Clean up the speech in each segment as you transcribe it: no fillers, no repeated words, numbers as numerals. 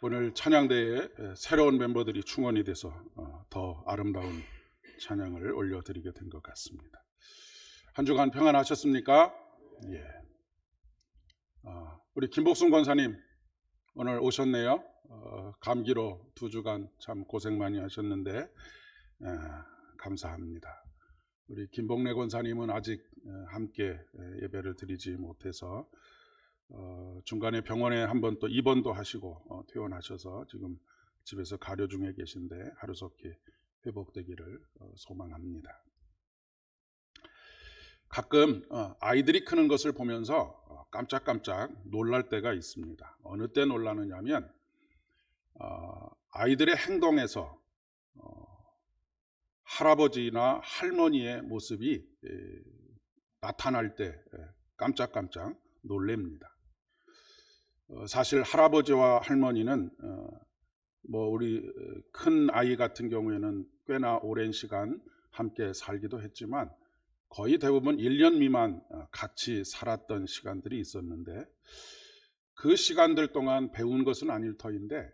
오늘 찬양대에 새로운 멤버들이 충원이 돼서 더 아름다운 찬양을 올려드리게 된 것 같습니다. 한 주간 평안하셨습니까? 예. 우리 김복순 권사님 오늘 오셨네요. 감기로 2주간 참 고생 많이 하셨는데 감사합니다. 우리 김복래 권사님은 아직 함께 예배를 드리지 못해서 중간에 병원에 한번 또 입원도 하시고 퇴원하셔서 지금 집에서 가려 중에 계신데 하루속히 회복되기를 소망합니다. 가끔 아이들이 크는 것을 보면서 깜짝깜짝 놀랄 때가 있습니다. 어느 때 놀라느냐면 아이들의 행동에서 할아버지나 할머니의 모습이 나타날 때 깜짝깜짝 놀랍니다. 사실 할아버지와 할머니는 우리 큰 아이 같은 경우에는 꽤나 오랜 시간 함께 살기도 했지만 거의 대부분 1년 미만 같이 살았던 시간들이 있었는데 그 시간들 동안 배운 것은 아닐 터인데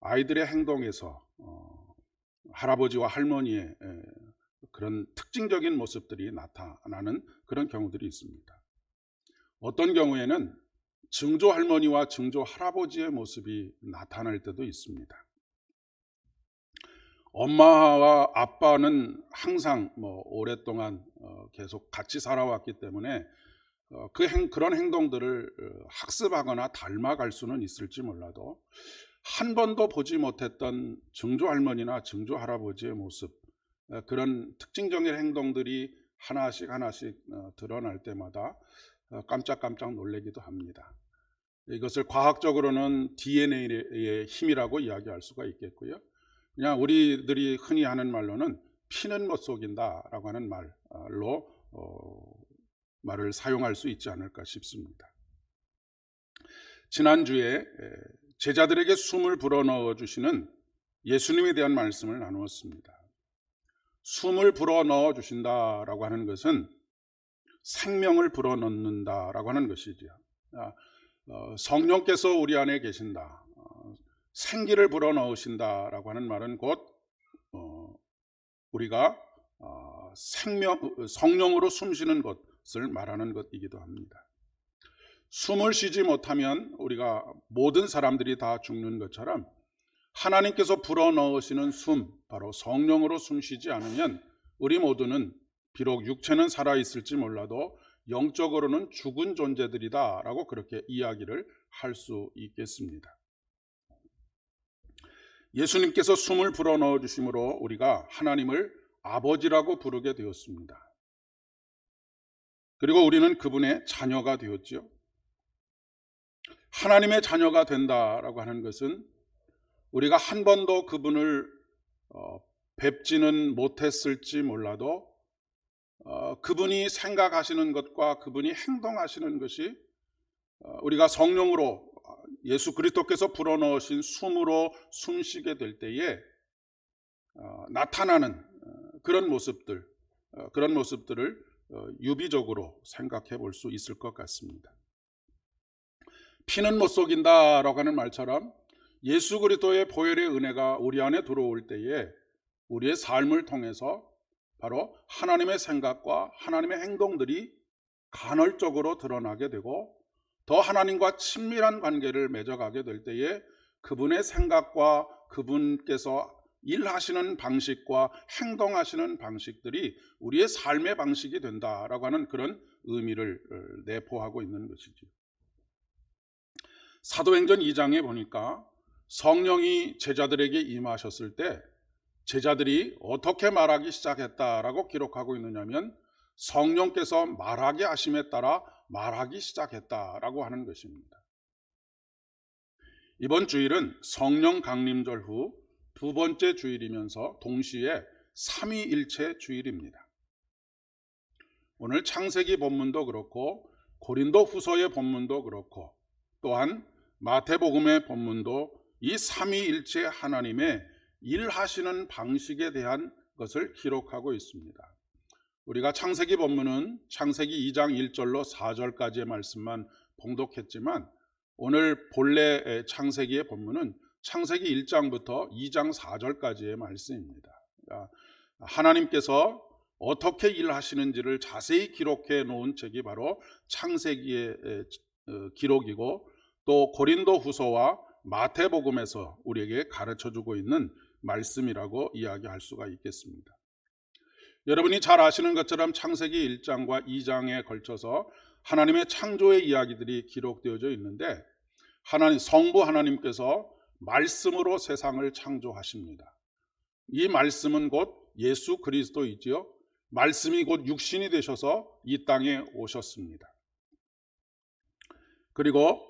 아이들의 행동에서 할아버지와 할머니의 그런 특징적인 모습들이 나타나는 그런 경우들이 있습니다. 어떤 경우에는 증조 할머니와 증조 할아버지의 모습이 나타날 때도 있습니다. 엄마와 아빠는 항상 오랫동안 계속 같이 살아왔기 때문에 그런 행동들을 학습하거나 닮아갈 수는 있을지 몰라도 한 번도 보지 못했던 증조 할머니나 증조 할아버지의 모습, 그런 특징적인 행동들이 하나씩 드러날 때마다 깜짝깜짝 놀라기도 합니다. 이것을 과학적으로는 DNA의 힘이라고 이야기할 수가 있겠고요. 그냥 우리들이 흔히 하는 말로는 피는 못 속인다라고 하는 말을 사용할 수 있지 않을까 싶습니다. 지난주에 제자들에게 숨을 불어넣어 주시는 예수님에 대한 말씀을 나누었습니다. 숨을 불어넣어 주신다라고 하는 것은 생명을 불어넣는다라고 하는 것이죠. 성령께서 우리 안에 계신다, 생기를 불어넣으신다라고 하는 말은 곧 우리가 성령으로 숨쉬는 것을 말하는 것이기도 합니다. 숨을 쉬지 못하면 우리가 모든 사람들이 다 죽는 것처럼 하나님께서 불어넣으시는 숨, 바로 성령으로 숨쉬지 않으면 우리 모두는 비록 육체는 살아있을지 몰라도 영적으로는 죽은 존재들이다 라고 그렇게 이야기를 할 수 있겠습니다. 예수님께서 숨을 불어넣어 주심으로 우리가 하나님을 아버지라고 부르게 되었습니다. 그리고 우리는 그분의 자녀가 되었지요. 하나님의 자녀가 된다라고 하는 것은 우리가 한 번도 그분을 뵙지는 못했을지 몰라도 그분이 생각하시는 것과 그분이 행동하시는 것이 우리가 성령으로 예수 그리스도께서 불어넣으신 숨으로 숨쉬게 될 때에 나타나는 그런 모습들을 유비적으로 생각해 볼 수 있을 것 같습니다. 피는 못 속인다라고 하는 말처럼 예수 그리스도의 보혈의 은혜가 우리 안에 들어올 때에 우리의 삶을 통해서 바로 하나님의 생각과 하나님의 행동들이 간헐적으로 드러나게 되고 더 하나님과 친밀한 관계를 맺어가게 될 때에 그분의 생각과 그분께서 일하시는 방식과 행동하시는 방식들이 우리의 삶의 방식이 된다라고 하는 그런 의미를 내포하고 있는 것이죠. 사도행전 2장에 보니까 성령이 제자들에게 임하셨을 때 제자들이 어떻게 말하기 시작했다라고 기록하고 있느냐면 성령께서 말하게 하심에 따라 말하기 시작했다라고 하는 것입니다. 이번 주일은 성령 강림절 후 2번째 주일이면서 동시에 삼위일체 주일입니다. 오늘 창세기 본문도 그렇고 고린도 후서의 본문도 그렇고 또한 마태복음의 본문도 이 삼위일체 하나님의 일하시는 방식에 대한 것을 기록하고 있습니다. 우리가 창세기 본문은 창세기 2장 1절로 4절까지의 말씀만 봉독했지만 오늘 본래 창세기의 본문은 창세기 1장부터 2장 4절까지의 말씀입니다. 하나님께서 어떻게 일하시는지를 자세히 기록해 놓은 책이 바로 창세기의 기록이고, 또 고린도 후서와 마태복음에서 우리에게 가르쳐주고 있는 말씀이라고 이야기할 수가 있겠습니다. 여러분이 잘 아시는 것처럼 창세기 1장과 2장에 걸쳐서 하나님의 창조의 이야기들이 기록되어져 있는데, 성부 하나님께서 말씀으로 세상을 창조하십니다. 이 말씀은 곧 예수 그리스도이지요. 말씀이 곧 육신이 되셔서 이 땅에 오셨습니다. 그리고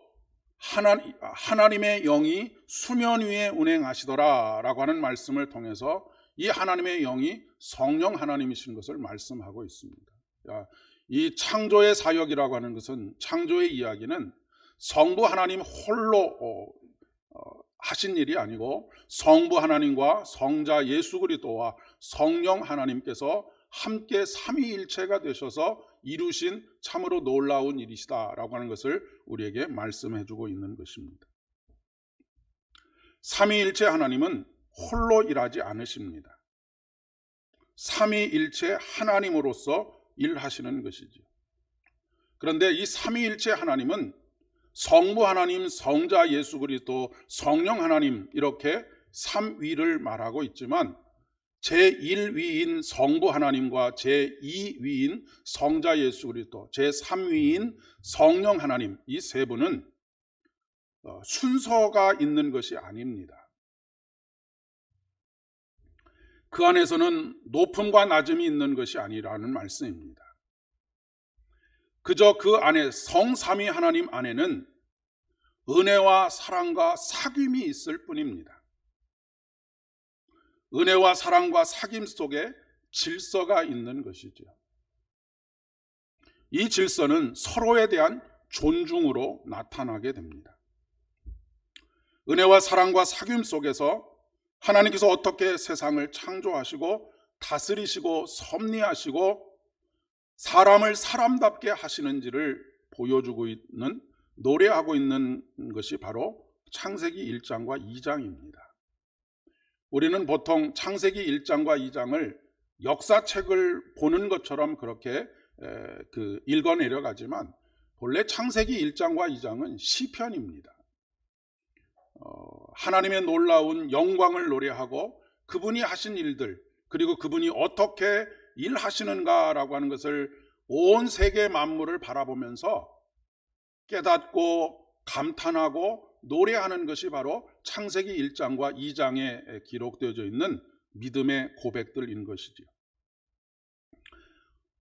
하나님의 영이 수면 위에 운행하시더라 라고 하는 말씀을 통해서 이 하나님의 영이 성령 하나님이신 것을 말씀하고 있습니다. 이 창조의 사역이라고 하는 것은, 창조의 이야기는 성부 하나님 홀로 하신 일이 아니고 성부 하나님과 성자 예수 그리스도와 성령 하나님께서 함께 삼위일체가 되셔서 이루신 참으로 놀라운 일이시다라고 하는 것을 우리에게 말씀해 주고 있는 것입니다. 삼위일체 하나님은 홀로 일하지 않으십니다. 삼위일체 하나님으로서 일하시는 것이죠. 그런데 이 삼위일체 하나님은 성부 하나님, 성자 예수 그리스도, 성령 하나님, 이렇게 삼위를 말하고 있지만 제1위인 성부 하나님과 제2위인 성자 예수 그리스도, 제3위인 성령 하나님, 이 세 분은 순서가 있는 것이 아닙니다. 그 안에서는 높음과 낮음이 있는 것이 아니라는 말씀입니다. 그저 그 안에, 성삼위 하나님 안에는 은혜와 사랑과 사귐이 있을 뿐입니다. 은혜와 사랑과 사귐 속에 질서가 있는 것이죠. 이 질서는 서로에 대한 존중으로 나타나게 됩니다. 은혜와 사랑과 사귐 속에서 하나님께서 어떻게 세상을 창조하시고 다스리시고 섭리하시고 사람을 사람답게 하시는지를 보여주고 있는, 노래하고 있는 것이 바로 창세기 1장과 2장입니다. 우리는 보통 창세기 1장과 2장을 역사책을 보는 것처럼 그렇게 읽어내려가지만 본래 창세기 1장과 2장은 시편입니다. 하나님의 놀라운 영광을 노래하고 그분이 하신 일들, 그리고 그분이 어떻게 일하시는가라고 하는 것을 온 세계 만물을 바라보면서 깨닫고 감탄하고 노래하는 것이 바로 창세기 1장과 2장에 기록되어져 있는 믿음의 고백들인 것이지요.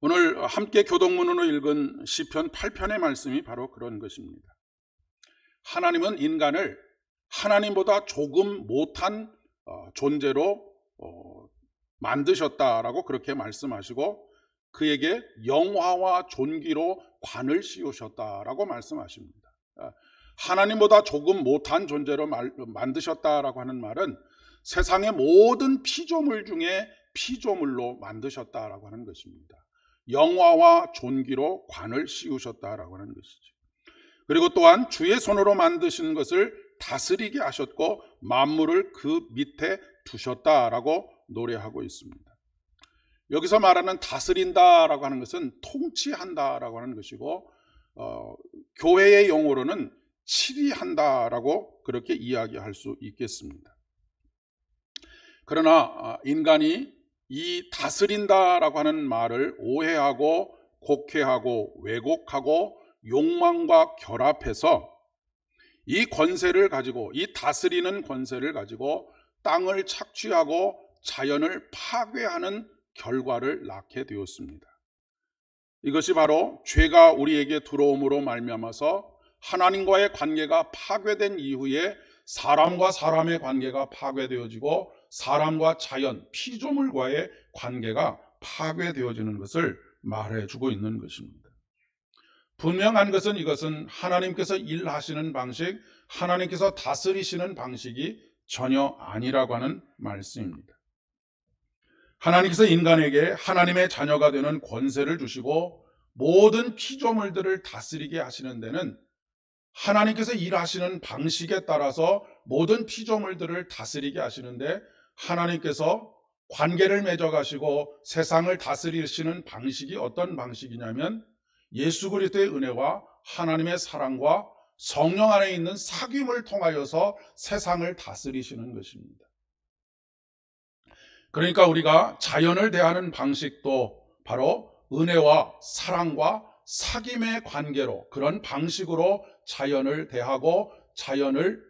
오늘 함께 교동문으로 읽은 시편 8편의 말씀이 바로 그런 것입니다. 하나님은 인간을 하나님보다 조금 못한 존재로 만드셨다라고 그렇게 말씀하시고, 그에게 영화와 존귀로 관을 씌우셨다라고 말씀하십니다. 하나님보다 조금 못한 존재로 만드셨다라고 하는 말은 세상의 모든 피조물 중에 피조물로 만드셨다라고 하는 것입니다. 영화와 존귀로 관을 씌우셨다라고 하는 것이죠. 그리고 또한 주의 손으로 만드신 것을 다스리게 하셨고 만물을 그 밑에 두셨다라고 노래하고 있습니다. 여기서 말하는 다스린다라고 하는 것은 통치한다라고 하는 것이고, 교회의 용어로는 치리한다라고 그렇게 이야기할 수 있겠습니다. 그러나 인간이 이 다스린다라고 하는 말을 오해하고 곡해하고 왜곡하고 욕망과 결합해서 이 권세를 가지고, 이 다스리는 권세를 가지고 땅을 착취하고 자연을 파괴하는 결과를 낳게 되었습니다. 이것이 바로 죄가 우리에게 들어옴으로 말미암아서 하나님과의 관계가 파괴된 이후에 사람과 사람의 관계가 파괴되어지고 사람과 자연, 피조물과의 관계가 파괴되어지는 것을 말해주고 있는 것입니다. 분명한 것은, 이것은 하나님께서 일하시는 방식, 하나님께서 다스리시는 방식이 전혀 아니라고 하는 말씀입니다. 하나님께서 인간에게 하나님의 자녀가 되는 권세를 주시고 모든 피조물들을 다스리게 하시는 데는 하나님께서 일하시는 방식에 따라서 모든 피조물들을 다스리게 하시는데, 하나님께서 관계를 맺어가시고 세상을 다스리시는 방식이 어떤 방식이냐면 예수 그리스도의 은혜와 하나님의 사랑과 성령 안에 있는 사귐을 통하여서 세상을 다스리시는 것입니다. 그러니까 우리가 자연을 대하는 방식도 바로 은혜와 사랑과 사귐의 관계로, 그런 방식으로 자연을 대하고 자연을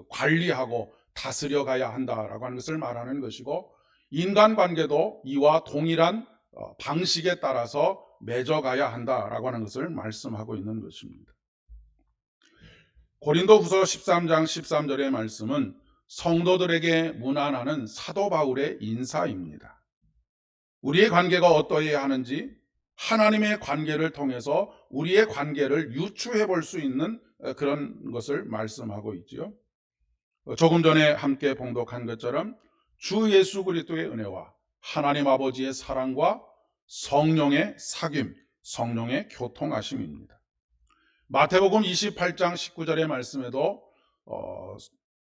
관리하고 다스려 가야 한다라고 하는 것을 말하는 것이고, 인간관계도 이와 동일한 방식에 따라서 맺어가야 한다라고 하는 것을 말씀하고 있는 것입니다. 고린도후서 13장 13절의 말씀은 성도들에게 문안하는 사도 바울의 인사입니다. 우리의 관계가 어떠해야 하는지, 하나님의 관계를 통해서 우리의 관계를 유추해 볼 수 있는 그런 것을 말씀하고 있지요. 조금 전에 함께 봉독한 것처럼 주 예수 그리스도의 은혜와 하나님 아버지의 사랑과 성령의 사귐, 성령의 교통하심입니다. 마태복음 28장 19절의 말씀에도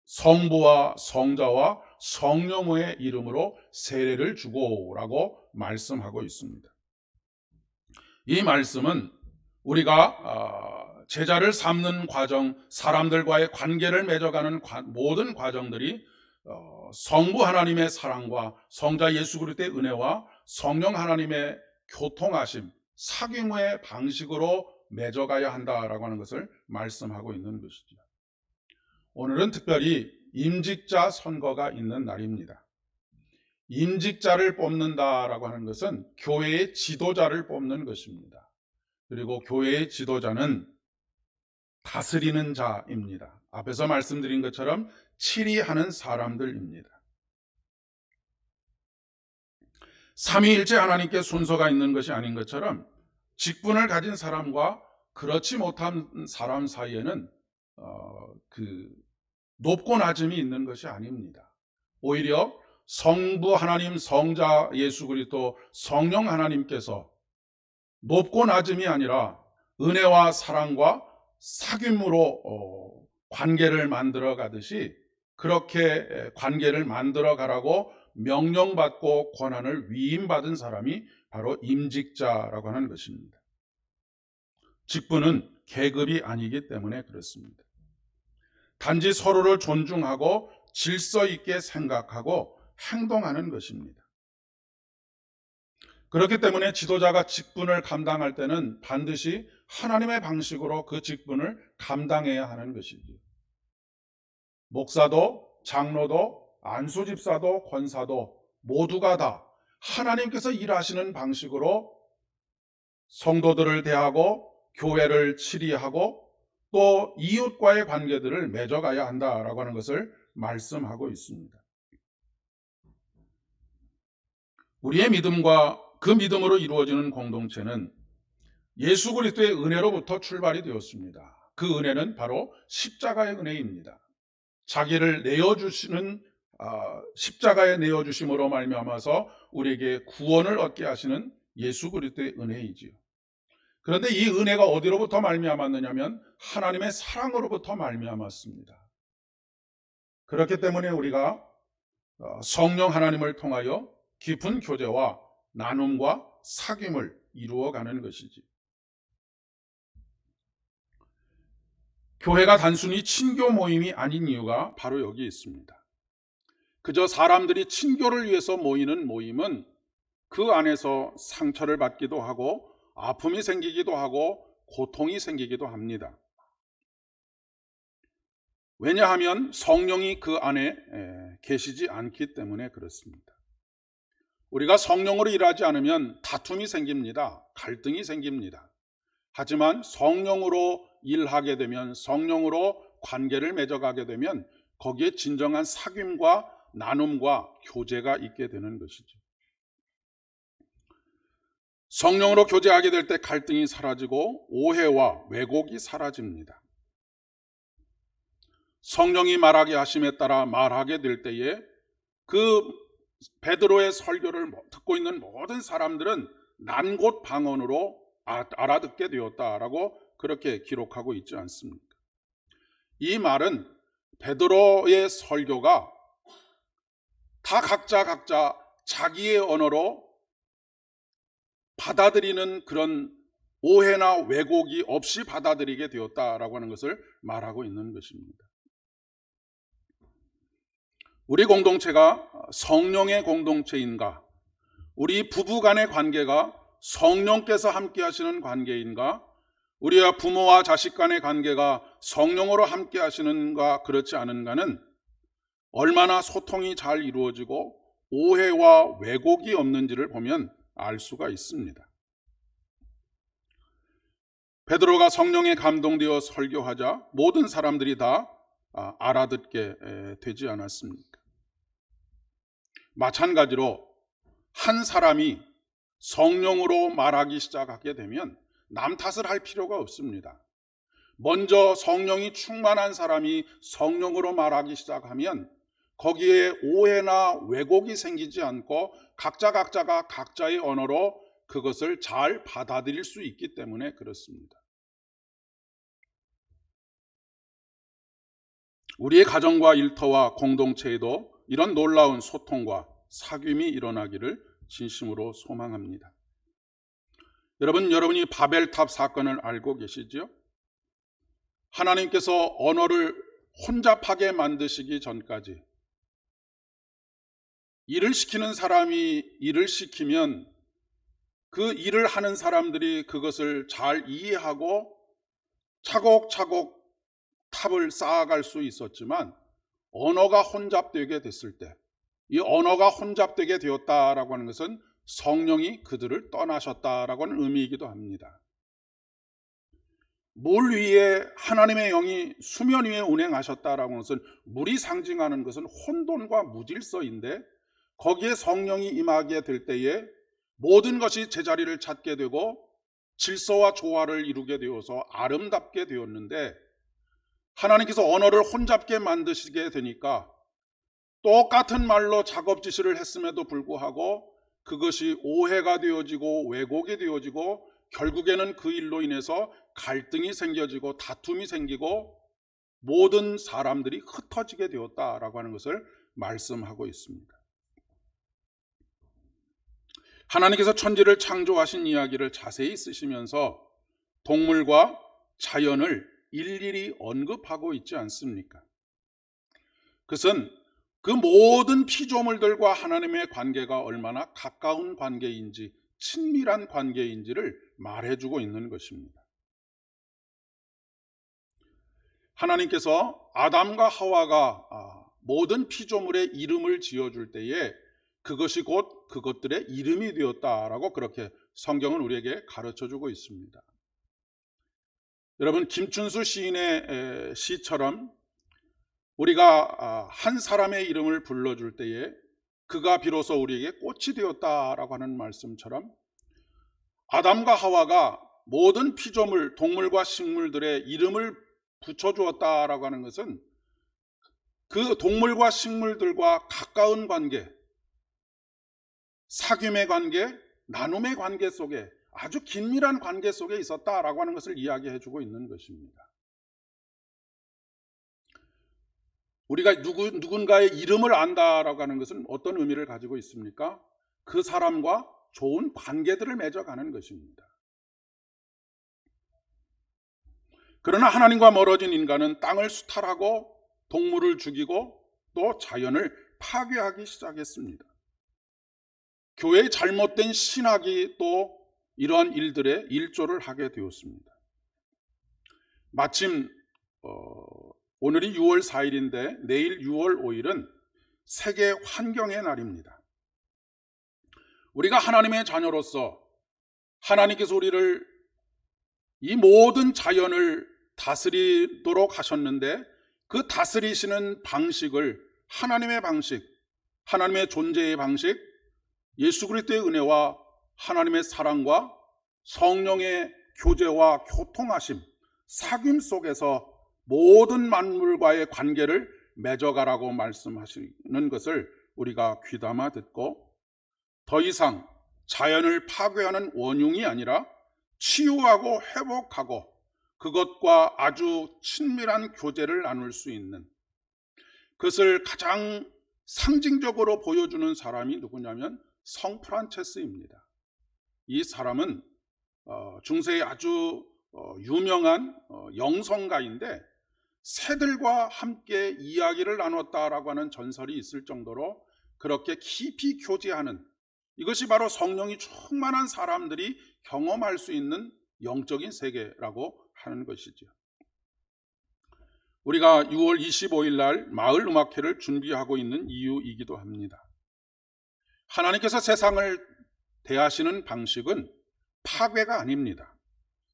성부와 성자와 성령의 이름으로 세례를 주고라고 말씀하고 있습니다. 이 말씀은 우리가 제자를 삼는 과정, 사람들과의 관계를 맺어가는 모든 과정들이 성부 하나님의 사랑과 성자 예수 그리스도의 은혜와 성령 하나님의 교통하심, 사귐의 방식으로 맺어가야 한다라고 하는 것을 말씀하고 있는 것이죠. 오늘은 특별히 임직자 선거가 있는 날입니다. 임직자를 뽑는다라고 하는 것은 교회의 지도자를 뽑는 것입니다. 그리고 교회의 지도자는 다스리는 자입니다. 앞에서 말씀드린 것처럼 치리하는 사람들입니다. 삼위일체 하나님께 순서가 있는 것이 아닌 것처럼 직분을 가진 사람과 그렇지 못한 사람 사이에는 높고 낮음이 있는 것이 아닙니다. 오히려 성부 하나님, 성자 예수 그리스도, 성령 하나님께서 높고 낮음이 아니라 은혜와 사랑과 사귐으로 관계를 만들어 가듯이 그렇게 관계를 만들어 가라고 명령받고 권한을 위임받은 사람이 바로 임직자라고 하는 것입니다. 직분은 계급이 아니기 때문에 그렇습니다. 단지 서로를 존중하고 질서 있게 생각하고 행동하는 것입니다. 그렇기 때문에 지도자가 직분을 감당할 때는 반드시 하나님의 방식으로 그 직분을 감당해야 하는 것이죠. 목사도, 장로도, 안수집사도, 권사도 모두가 다 하나님께서 일하시는 방식으로 성도들을 대하고 교회를 치리하고 또 이웃과의 관계들을 맺어가야 한다라고 하는 것을 말씀하고 있습니다. 우리의 믿음과 그 믿음으로 이루어지는 공동체는 예수 그리스도의 은혜로부터 출발이 되었습니다. 그 은혜는 바로 십자가의 은혜입니다. 자기를 내어주시는 십자가에 내어주심으로 말미암아서 우리에게 구원을 얻게 하시는 예수 그리스도의 은혜이지요. 그런데 이 은혜가 어디로부터 말미암았느냐면 하나님의 사랑으로부터 말미암았습니다. 그렇기 때문에 우리가 성령 하나님을 통하여 깊은 교제와 나눔과 사귐을 이루어가는 것이지. 교회가 단순히 친교 모임이 아닌 이유가 바로 여기 있습니다. 그저 사람들이 친교를 위해서 모이는 모임은 그 안에서 상처를 받기도 하고 아픔이 생기기도 하고 고통이 생기기도 합니다. 왜냐하면 성령이 그 안에 계시지 않기 때문에 그렇습니다. 우리가 성령으로 일하지 않으면 다툼이 생깁니다. 갈등이 생깁니다. 하지만 성령으로 일하게 되면, 성령으로 관계를 맺어가게 되면 거기에 진정한 사귐과 나눔과 교제가 있게 되는 것이죠. 성령으로 교제하게 될 때 갈등이 사라지고 오해와 왜곡이 사라집니다. 성령이 말하게 하심에 따라 말하게 될 때에 그 베드로의 설교를 듣고 있는 모든 사람들은 난 곧 방언으로 알아듣게 되었다라고 그렇게 기록하고 있지 않습니까? 이 말은 베드로의 설교가 다 각자 자기의 언어로 받아들이는 그런 오해나 왜곡이 없이 받아들이게 되었다라고 하는 것을 말하고 있는 것입니다. 우리 공동체가 성령의 공동체인가, 우리 부부 간의 관계가 성령께서 함께 하시는 관계인가, 우리와 부모와 자식 간의 관계가 성령으로 함께 하시는가 그렇지 않은가는 얼마나 소통이 잘 이루어지고 오해와 왜곡이 없는지를 보면 알 수가 있습니다. 베드로가 성령에 감동되어 설교하자 모든 사람들이 다 알아듣게 되지 않았습니까? 마찬가지로 한 사람이 성령으로 말하기 시작하게 되면 남 탓을 할 필요가 없습니다. 먼저 성령이 충만한 사람이 성령으로 말하기 시작하면 거기에 오해나 왜곡이 생기지 않고 각자가 각자의 언어로 그것을 잘 받아들일 수 있기 때문에 그렇습니다. 우리의 가정과 일터와 공동체에도 이런 놀라운 소통과 사귐이 일어나기를 진심으로 소망합니다. 여러분이 바벨탑 사건을 알고 계시죠? 하나님께서 언어를 혼잡하게 만드시기 전까지 일을 시키는 사람이 일을 시키면 그 일을 하는 사람들이 그것을 잘 이해하고 차곡차곡 탑을 쌓아갈 수 있었지만 언어가 혼잡되게 됐을 때, 이 언어가 혼잡되게 되었다라고 하는 것은 성령이 그들을 떠나셨다라고 하는 의미이기도 합니다. 물 위에 하나님의 영이 수면 위에 운행하셨다라고 하는 것은 물이 상징하는 것은 혼돈과 무질서인데 거기에 성령이 임하게 될 때에 모든 것이 제자리를 찾게 되고 질서와 조화를 이루게 되어서 아름답게 되었는데 하나님께서 언어를 혼잡게 만드시게 되니까 똑같은 말로 작업 지시를 했음에도 불구하고 그것이 오해가 되어지고 왜곡이 되어지고 결국에는 그 일로 인해서 갈등이 생겨지고 다툼이 생기고 모든 사람들이 흩어지게 되었다라고 하는 것을 말씀하고 있습니다. 하나님께서 천지를 창조하신 이야기를 자세히 쓰시면서 동물과 자연을 일일이 언급하고 있지 않습니까? 그것은 그 모든 피조물들과 하나님의 관계가 얼마나 가까운 관계인지 친밀한 관계인지를 말해주고 있는 것입니다. 하나님께서 아담과 하와가 모든 피조물의 이름을 지어줄 때에 그것이 곧 그것들의 이름이 되었다라고 그렇게 성경은 우리에게 가르쳐주고 있습니다. 여러분, 김춘수 시인의 시처럼 우리가 한 사람의 이름을 불러줄 때에 그가 비로소 우리에게 꽃이 되었다라고 하는 말씀처럼 아담과 하와가 모든 피조물, 동물과 식물들의 이름을 붙여주었다라고 하는 것은 그 동물과 식물들과 가까운 관계, 사귐의 관계, 나눔의 관계 속에 아주 긴밀한 관계 속에 있었다라고 하는 것을 이야기해주고 있는 것입니다. 우리가 누군가의 이름을 안다라고 하는 것은 어떤 의미를 가지고 있습니까? 그 사람과 좋은 관계들을 맺어가는 것입니다. 그러나 하나님과 멀어진 인간은 땅을 수탈하고 동물을 죽이고 또 자연을 파괴하기 시작했습니다. 교회의 잘못된 신학이 또 이러한 일들에 일조를 하게 되었습니다. 마침 오늘이 6월 4일인데 내일 6월 5일은 세계 환경의 날입니다. 우리가 하나님의 자녀로서 하나님께서 우리를 이 모든 자연을 다스리도록 하셨는데 그 다스리시는 방식을 하나님의 방식, 하나님의 존재의 방식, 예수 그리스도의 은혜와 하나님의 사랑과 성령의 교제와 교통하심, 사귐 속에서 모든 만물과의 관계를 맺어가라고 말씀하시는 것을 우리가 귀담아 듣고 더 이상 자연을 파괴하는 원흉이 아니라 치유하고 회복하고 그것과 아주 친밀한 교제를 나눌 수 있는, 그것을 가장 상징적으로 보여주는 사람이 누구냐면 성 프란체스입니다. 이 사람은 중세의 아주 유명한 영성가인데 새들과 함께 이야기를 나눴다라고 하는 전설이 있을 정도로 그렇게 깊이 교제하는, 이것이 바로 성령이 충만한 사람들이 경험할 수 있는 영적인 세계라고 하는 것이죠. 우리가 6월 25일 날 마을 음악회를 준비하고 있는 이유이기도 합니다. 하나님께서 세상을 대하시는 방식은 파괴가 아닙니다.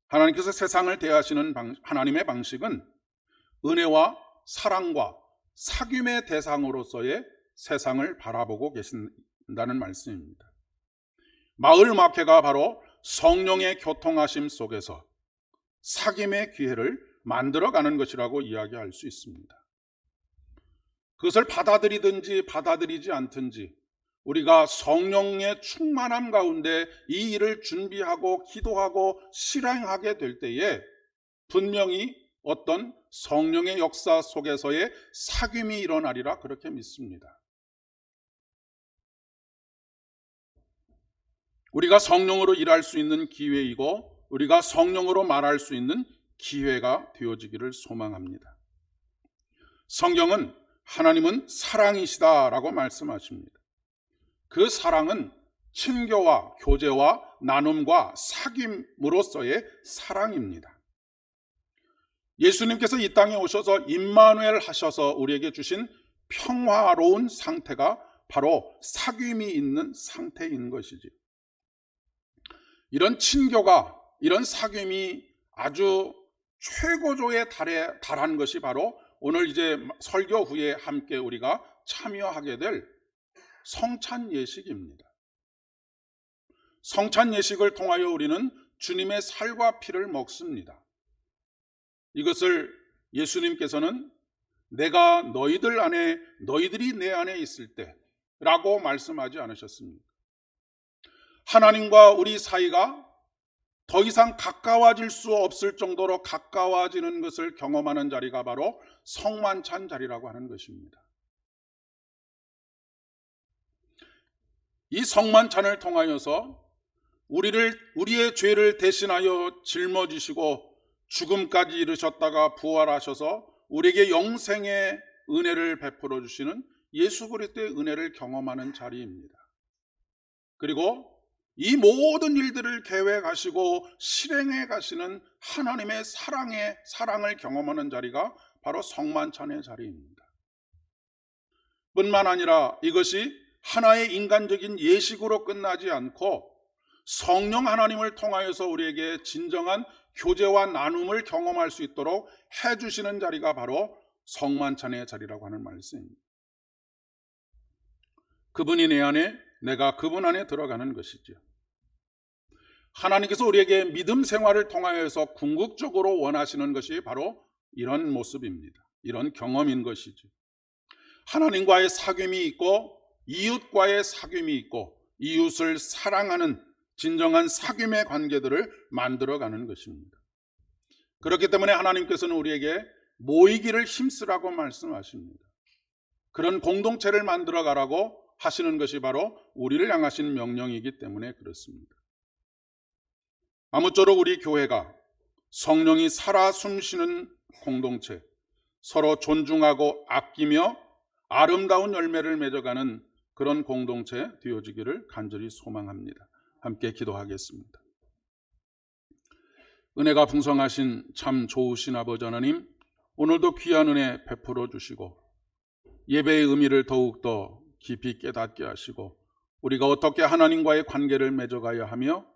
하나님께서 세상을 대하시는 하나님의 방식은 은혜와 사랑과 사귐의 대상으로서의 세상을 바라보고 계신다는 말씀입니다. 마을 음악회가 바로 성령의 교통하심 속에서 사귐의 기회를 만들어가는 것이라고 이야기할 수 있습니다. 그것을 받아들이든지 받아들이지 않든지 우리가 성령의 충만함 가운데 이 일을 준비하고 기도하고 실행하게 될 때에 분명히 어떤 성령의 역사 속에서의 사귐이 일어나리라 그렇게 믿습니다. 우리가 성령으로 일할 수 있는 기회이고 우리가 성령으로 말할 수 있는 기회가 되어지기를 소망합니다. 성경은 하나님은 사랑이시다라고 말씀하십니다. 그 사랑은 친교와 교제와 나눔과 사귐으로서의 사랑입니다. 예수님께서 이 땅에 오셔서 임마누엘 하셔서 우리에게 주신 평화로운 상태가 바로 사귐이 있는 상태인 것이지. 이런 친교가, 이런 사귐이 아주 최고조에 달한 것이 바로 오늘 이제 설교 후에 함께 우리가 참여하게 될 성찬 예식입니다. 성찬 예식을 통하여 우리는 주님의 살과 피를 먹습니다. 이것을 예수님께서는 내가 너희들 안에, 너희들이 내 안에 있을 때 라고 말씀하지 않으셨습니까? 하나님과 우리 사이가 더 이상 가까워질 수 없을 정도로 가까워지는 것을 경험하는 자리가 바로 성만찬 자리라고 하는 것입니다. 이 성만찬을 통하여서 우리의 죄를 대신하여 짊어지시고 죽음까지 이르셨다가 부활하셔서 우리에게 영생의 은혜를 베풀어 주시는 예수 그리스도의 은혜를 경험하는 자리입니다. 그리고 이 모든 일들을 계획하시고 실행해 가시는 하나님의 사랑을 경험하는 자리가 바로 성만찬의 자리입니다. 뿐만 아니라 이것이 하나의 인간적인 예식으로 끝나지 않고 성령 하나님을 통하여서 우리에게 진정한 교제와 나눔을 경험할 수 있도록 해주시는 자리가 바로 성만찬의 자리라고 하는 말씀입니다. 그분이 내 안에, 내가 그분 안에 들어가는 것이죠. 하나님께서 우리에게 믿음 생활을 통하여서 궁극적으로 원하시는 것이 바로 이런 모습입니다. 이런 경험인 것이죠. 하나님과의 사귐이 있고 이웃과의 사귐이 있고 이웃을 사랑하는 진정한 사귐의 관계들을 만들어가는 것입니다. 그렇기 때문에 하나님께서는 우리에게 모이기를 힘쓰라고 말씀하십니다. 그런 공동체를 만들어가라고 하시는 것이 바로 우리를 향하신 명령이기 때문에 그렇습니다. 아무쪼록 우리 교회가 성령이 살아 숨쉬는 공동체, 서로 존중하고 아끼며 아름다운 열매를 맺어가는 그런 공동체 되어지기를 간절히 소망합니다. 함께 기도하겠습니다. 은혜가 풍성하신 참 좋으신 아버지 하나님, 오늘도 귀한 은혜 베풀어 주시고 예배의 의미를 더욱더 깊이 깨닫게 하시고 우리가 어떻게 하나님과의 관계를 맺어가야 하며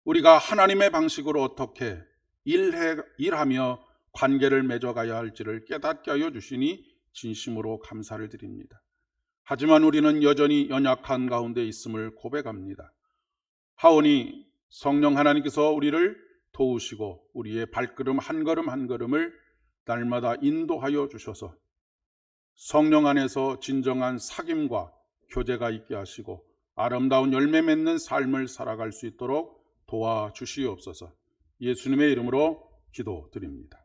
우리가 하나님의 방식으로 어떻게 일하며 관계를 맺어가야 할지를 깨닫게 하여 주시니 진심으로 감사를 드립니다. 하지만 우리는 여전히 연약한 가운데 있음을 고백합니다. 하오니 성령 하나님께서 우리를 도우시고 우리의 발걸음 한 걸음 한 걸음을 날마다 인도하여 주셔서 성령 안에서 진정한 사귐과 교제가 있게 하시고 아름다운 열매 맺는 삶을 살아갈 수 있도록 도와주시옵소서. 예수님의 이름으로 기도드립니다.